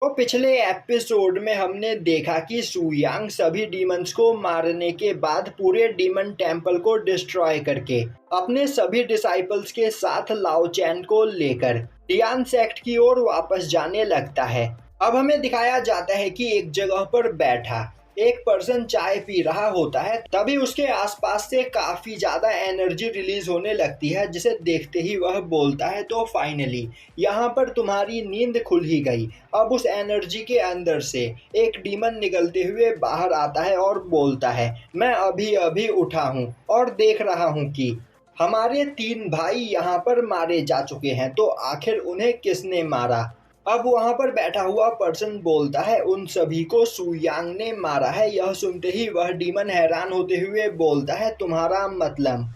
तो पिछले एपिसोड में हमने देखा कि सुयांग सभी डीमंस को मारने के बाद पूरे डीमन टेम्पल को डिस्ट्रॉय करके अपने सभी डिसाइपल्स के साथ लाओ चैन को लेकर टियान सेक्ट की ओर वापस जाने लगता है। अब हमें दिखाया जाता है कि एक जगह पर बैठा एक पर्सन चाय पी रहा होता है, तभी उसके आसपास से काफी ज्यादा एनर्जी रिलीज होने लगती है, जिसे देखते ही वह बोलता है तो फाइनली यहाँ पर तुम्हारी नींद खुल ही गई। अब उस एनर्जी के अंदर से एक डीमन निकलते हुए बाहर आता है और बोलता है, मैं अभी अभी उठा हूँ और देख रहा हूँ कि हमारे 3 भाई यहाँ पर मारे जा चुके हैं, तो आखिर उन्हें किसने मारा। अब वहां पर बैठा हुआ पर्सन बोलता है, उन सभी को सुयांग ने मारा है। यह सुनते ही वह डीमन हैरान होते हुए बोलता है, तुम्हारा मतलब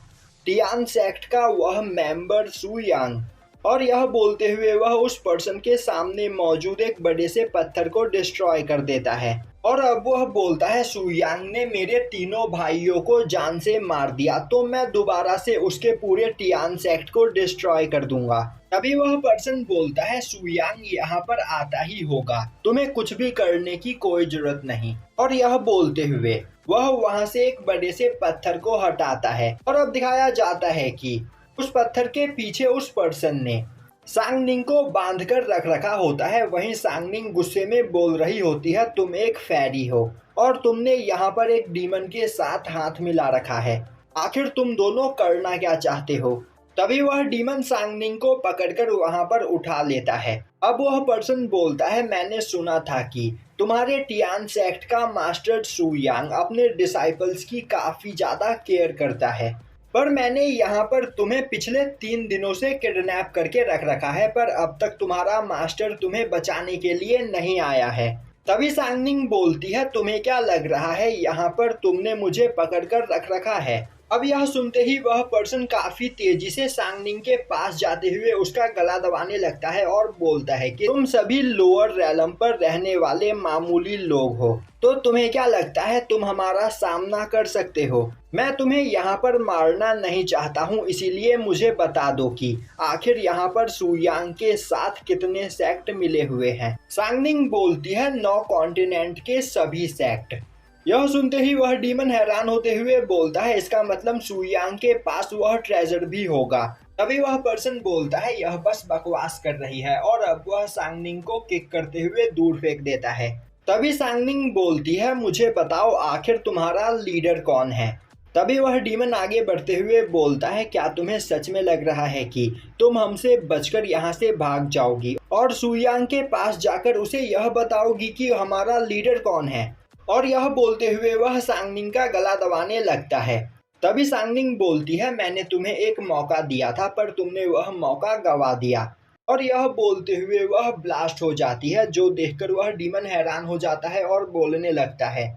टियान सेक्ट का वह मेंबर सुयांग। और यह बोलते हुए वह उस पर्सन के सामने मौजूद एक बड़े से पत्थर को डिस्ट्रॉय कर देता है। और अब वह बोलता है, सुयांग ने मेरे तीनों भाइयों को जान से मार दिया, तो मैं दोबारा से उसके पूरे टियान सेक्ट को डिस्ट्रॉय कर दूंगा। तभी वह पर्सन बोलता है, सुयांग यहाँ पर आता ही होगा, तुम्हें कुछ भी करने की कोई जरूरत नहीं। और यह बोलते हुए वह वहां से एक बड़े से पत्थर को हटाता है। और अब दिखाया जाता है कि उस पत्थर के पीछे उस पर्सन ने सांगनिंग को बांध कर रख रखा होता है। वहीं सांगनिंग गुस्से में बोल रही होती है, तुम एक फैरी हो और तुमने यहाँ पर एक डीमन के साथ हाथ मिला रखा है, आखिर तुम दोनों करना क्या चाहते हो। तभी वह डीमन सांगनिंग को पकड़कर वहां पर उठा लेता है। अब वह पर्सन बोलता है, मैंने सुना था कि तुम्हारे टियान सेक्ट का मास्टर सुयांग अपने डिसाइपल्स की काफी ज्यादा केयर करता है, पर मैंने यहाँ पर तुम्हें पिछले 3 दिनों से किडनैप करके रख रखा है, पर अब तक तुम्हारा मास्टर तुम्हें बचाने के लिए नहीं आया है। तभी सांगनिंग बोलती है, तुम्हें क्या लग रहा है यहाँ पर तुमने मुझे पकड़कर रख रखा है। अब यह सुनते ही वह पर्सन काफी तेजी से सांगनिंग के पास जाते हुए उसका गला दबाने लगता है और बोलता है कि तुम सभी लोअर रैलम पर रहने वाले मामूली लोग हो, तो तुम्हें क्या लगता है तुम हमारा सामना कर सकते हो। मैं तुम्हें यहाँ पर मारना नहीं चाहता हूँ, इसीलिए मुझे बता दो कि आखिर यहाँ पर सुयांग के साथ कितने सेक्ट मिले हुए हैं। सांगनिंग बोलती है, 9 कॉन्टिनेंट के सभी सेक्ट। यह सुनते ही वह डीमन हैरान होते हुए बोलता है, इसका मतलब सुयांग के पास वह ट्रेजर भी होगा। तभी वह पर्सन बोलता है, यह बस बकवास कर रही है, और अब वह सांगनिंग को किक करते हुए दूर फेंक देता है। तभी सांगनिंग बोलती है, मुझे बताओ आखिर तुम्हारा लीडर कौन है। तभी वह डीमन आगे बढ़ते हुए बोलता है, क्या तुम्हें सच में लग रहा है कि तुम हमसे बचकर यहाँ से भाग जाओगी और सुयांग के पास जाकर उसे यह बताओगी कि हमारा लीडर कौन है। और यह बोलते हुए वह सांगनिंग का गला दबाने लगता है। तभी सांगनिंग बोलती है, मैंने तुम्हें एक मौका दिया था, पर तुमने वह मौका गंवा दिया। और यह बोलते हुए वह ब्लास्ट हो जाती है, जो देखकर वह डीमन हैरान हो जाता है और बोलने लगता है,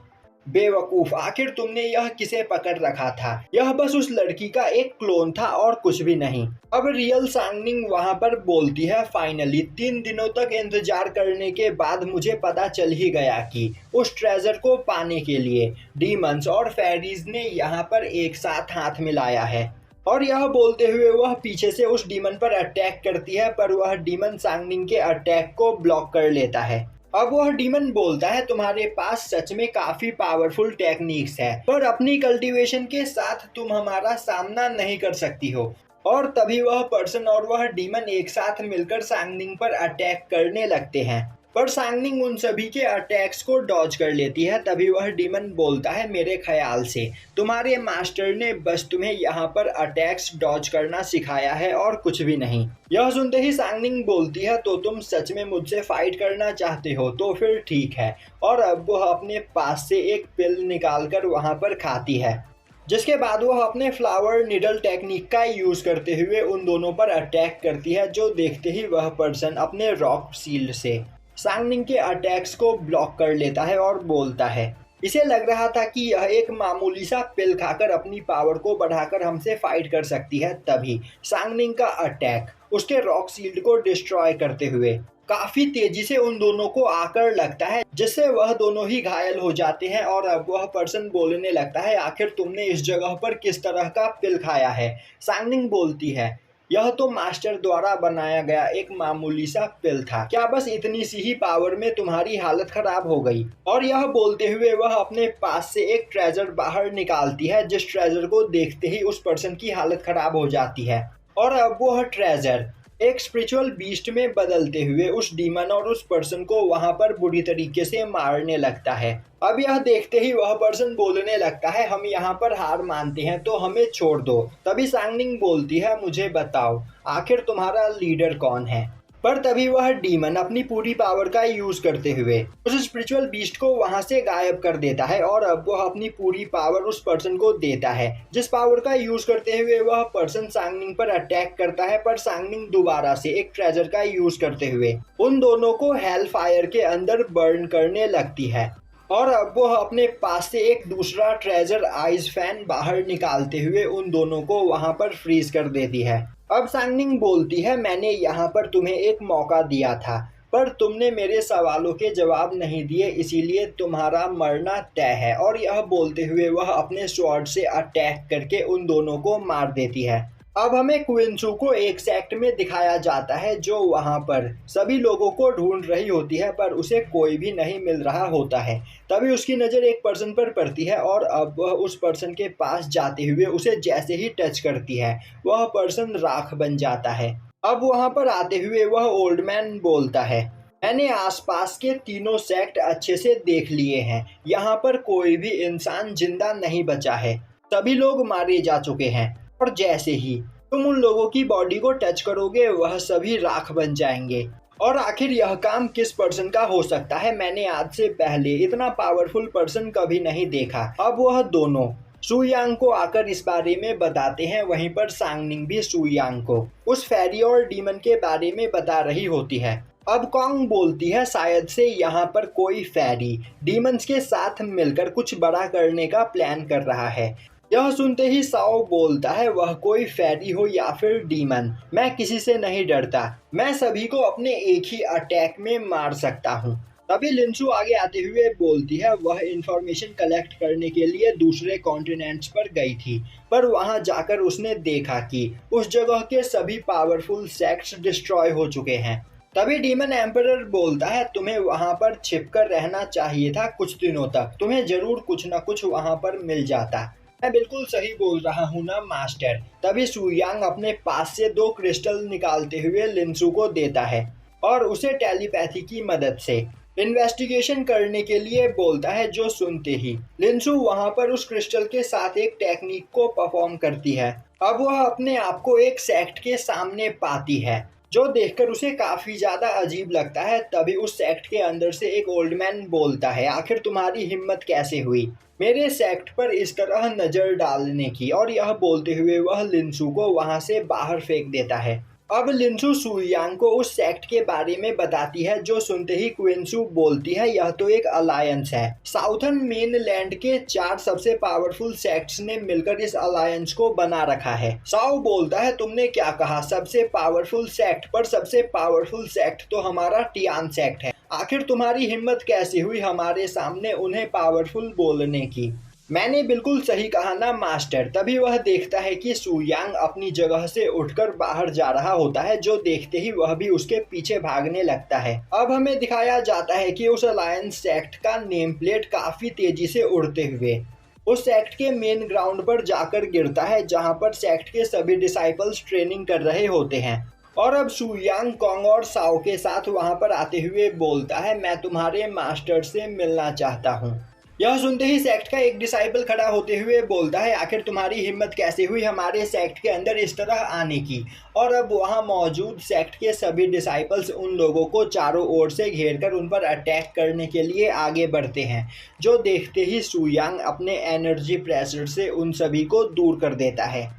बेवकूफ, आखिर तुमने यह किसे पकड़ रखा था। यह बस उस लड़की का एक क्लोन था और कुछ भी नहीं। अब रियल सांगनिंग वहां पर बोलती है, फाइनली 3 दिनों तक इंतजार करने के बाद मुझे पता चल ही गया कि उस ट्रेजर को पाने के लिए डीमंस और फेरीज ने यहाँ पर एक साथ हाथ मिलाया है। और यह बोलते हुए वह पीछे से उस डीमन पर अटैक करती है, पर वह डीमन सांगनिंग के अटैक को ब्लॉक कर लेता है। अब वह डीमन बोलता है, तुम्हारे पास सच में काफी पावरफुल टेक्निक्स है, पर अपनी कल्टीवेशन के साथ तुम हमारा सामना नहीं कर सकती हो। और तभी वह पर्सन और वह डीमन एक साथ मिलकर सांगनिंग पर अटैक करने लगते हैं, पर सांगनिंग उन सभी के अटैक्स को डॉज कर लेती है। तभी वह डीमन बोलता है, मेरे ख्याल से तुम्हारे मास्टर ने बस तुम्हें यहाँ पर अटैक्स डॉज करना सिखाया है और कुछ भी नहीं। यह सुनते ही सांगनिंग बोलती है, तो तुम सच में मुझसे फाइट करना चाहते हो, तो फिर ठीक है। और अब वह अपने पास से एक पिल निकालकर वहाँ पर खाती है, जिसके बाद वह अपने फ्लावर निडल टेक्निक का यूज करते हुए उन दोनों पर अटैक करती है, जो देखते ही वह पर्सन अपने रॉक शील्ड से सांगनिंग के अटैक्स को ब्लॉक कर लेता है और बोलता है, इसे लग रहा था कि यह एक मामूली सा पिल खाकर अपनी पावर को बढ़ाकर हमसे फाइट कर सकती है। तभी सांगनिंग का अटैक उसके रॉक शील्ड को डिस्ट्रॉय करते हुए काफी तेजी से उन दोनों को आकर लगता है, जिससे वह दोनों ही घायल हो जाते हैं। और अब वह पर्सन बोलने लगता है, आखिर तुमने इस जगह पर किस तरह का पिल खाया है। सांगनिंग बोलती है, यह तो मास्टर द्वारा बनाया गया एक मामूली सा पिल था। क्या बस इतनी सी ही पावर में तुम्हारी हालत खराब हो गई? और यह बोलते हुए वह अपने पास से एक ट्रेजर बाहर निकालती है, जिस ट्रेजर को देखते ही उस पर्सन की हालत खराब हो जाती है। और अब वह ट्रेजर एक स्पिरिचुअल बीस्ट में बदलते हुए उस डीमन और उस पर्सन को वहां पर बुरी तरीके से मारने लगता है। अब यह देखते ही वह पर्सन बोलने लगता है, हम यहाँ पर हार मानते हैं, तो हमें छोड़ दो। तभी सांगनिंग बोलती है, मुझे बताओ आखिर तुम्हारा लीडर कौन है? पर तभी वह डीमन अपनी पूरी पावर का यूज करते हुए उस स्पिरिचुअल बीस्ट को वहां से गायब कर देता है और अब वह अपनी पूरी पावर उस पर्सन को देता है, जिस पावर का यूज करते हुए वह पर्सन सांगनिंग पर अटैक करता है। पर सांगनिंग दोबारा से एक ट्रेजर का यूज करते हुए उन दोनों को हेल फायर के अंदर बर्न करने लगती है। और अब वह अपने पास से एक दूसरा ट्रेजर आइस फैन बाहर निकालते हुए उन दोनों को वहां पर फ्रीज कर देती है। अब सांगनिंग बोलती है, मैंने यहाँ पर तुम्हें एक मौका दिया था, पर तुमने मेरे सवालों के जवाब नहीं दिए, इसीलिए तुम्हारा मरना तय है। और यह बोलते हुए वह अपने स्वॉर्ड से अटैक करके उन दोनों को मार देती है। अब हमें क्विंसू को एक सेक्ट में दिखाया जाता है, जो वहां पर सभी लोगों को ढूंढ रही होती है, पर उसे कोई भी नहीं मिल रहा होता है। तभी उसकी नज़र एक पर्सन पर पड़ती है और अब वह उस पर्सन के पास जाते हुए उसे जैसे ही टच करती है, वह पर्सन राख बन जाता है। अब वहां पर आते हुए वह ओल्ड मैन बोलता है, मैंने आसपास के तीनों सेक्ट अच्छे से देख लिए हैं, यहाँ पर कोई भी इंसान जिंदा नहीं बचा है, सभी लोग मारे जा चुके हैं। और जैसे ही तुम उन लोगों की बॉडी को टच करोगे वह सभी राख बन जाएंगे। और आखिर यह काम किस पर्सन का हो सकता है? मैंने आज से पहले इतना पावरफुल पर्सन कभी नहीं देखा। अब वह दोनों सुयांग को आकर इस बारे में बताते हैं। वहीं पर सांगनिंग भी सुयांग को उस फेरी और डीमन के बारे में बता रही होती है। अब कॉन्ग बोलती है, शायद से यहाँ पर कोई फेरी डीमंस के साथ मिलकर कुछ बड़ा करने का प्लान कर रहा है। यह सुनते ही साओ बोलता है, वह कोई फेरी हो या फिर डीमन, मैं किसी से नहीं डरता, मैं सभी को अपने एक ही अटैक में मार सकता हूँ। तभी लिंसू आगे आते हुए बोलती है, वह इंफॉर्मेशन कलेक्ट करने के लिए दूसरे कॉन्टिनेंट्स पर गई थी, पर वहां जाकर उसने देखा कि उस जगह के सभी पावरफुल सेक्ट्स डिस्ट्रॉय हो चुके हैं। तभी डीमन एम्परर बोलता है, तुम्हें वहां पर छिपकर रहना चाहिए था कुछ दिनों तक, तुम्हें जरूर कुछ न कुछ वहां पर मिल जाता। मैं बिल्कुल सही बोल रहा हूँ ना मास्टर? तभी सुयांग अपने पास से 2 क्रिस्टल निकालते हुए लिंसू को देता है और उसे टेलीपैथी की मदद से इन्वेस्टिगेशन करने के लिए बोलता है, जो सुनते ही लिंसू वहां पर उस क्रिस्टल के साथ एक टेक्निक को परफॉर्म करती है। अब वह अपने आप को एक सेक्ट के सामने पाती है, जो देखकर उसे काफी ज्यादा अजीब लगता है। तभी उस सेक्ट के अंदर से एक ओल्ड मैन बोलता है, आखिर तुम्हारी हिम्मत कैसे हुई मेरे सेक्ट पर इस तरह नजर डालने की? और यह बोलते हुए वह लिंसू को वहां से बाहर फेंक देता है। अब लिंसू सुयांग को उस सेक्ट के बारे में बताती है, जो सुनते ही क्विंसू बोलती है, यह तो एक अलायंस है। साउथर्न मेनलैंड के 4 सबसे पावरफुल सेक्ट्स ने मिलकर इस अलायंस को बना रखा है। साओ बोलता है, तुमने क्या कहा? सबसे पावरफुल सेक्ट? पर सबसे पावरफुल सेक्ट तो हमारा टियान सेक्ट है। आखिर तुम्हारी हिम्मत कैसे हुई हमारे सामने उन्हें पावरफुल बोलने की? मैंने बिल्कुल सही कहा ना मास्टर? तभी वह देखता है कि सुयांग अपनी जगह से उठकर बाहर जा रहा होता है, जो देखते ही वह भी उसके पीछे भागने लगता है। अब हमें दिखाया जाता है कि उस अलायंस सेक्ट का नेम प्लेट काफी तेजी से उड़ते हुए उस सेक्ट के मेन ग्राउंड पर जाकर गिरता है, जहां पर सेक्ट के सभी डिसाइपल्स ट्रेनिंग कर रहे होते हैं। और अब सुयांग कॉन्ग और साओ के साथ वहां पर आते हुए बोलता है, मैं तुम्हारे मास्टर से मिलना चाहता हूँ। यह सुनते ही सेक्ट का एक डिसाइपल खड़ा होते हुए बोलता है, आखिर तुम्हारी हिम्मत कैसे हुई हमारे सेक्ट के अंदर इस तरह आने की? और अब वहां मौजूद सेक्ट के सभी डिसाइपल्स उन लोगों को चारों ओर से घेरकर उन पर अटैक करने के लिए आगे बढ़ते हैं, जो देखते ही सुयांग अपने एनर्जी प्रेशर से उन सभी को दूर कर देता है।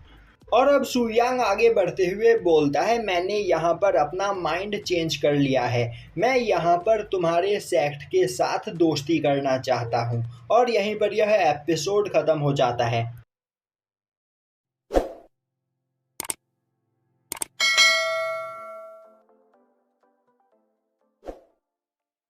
और अब सुयांग आगे बढ़ते हुए बोलता है, मैंने यहाँ पर अपना माइंड चेंज कर लिया है, मैं यहाँ पर तुम्हारे सेक्ट के साथ दोस्ती करना चाहता हूँ। और यहीं पर यह एपिसोड ख़त्म हो जाता है।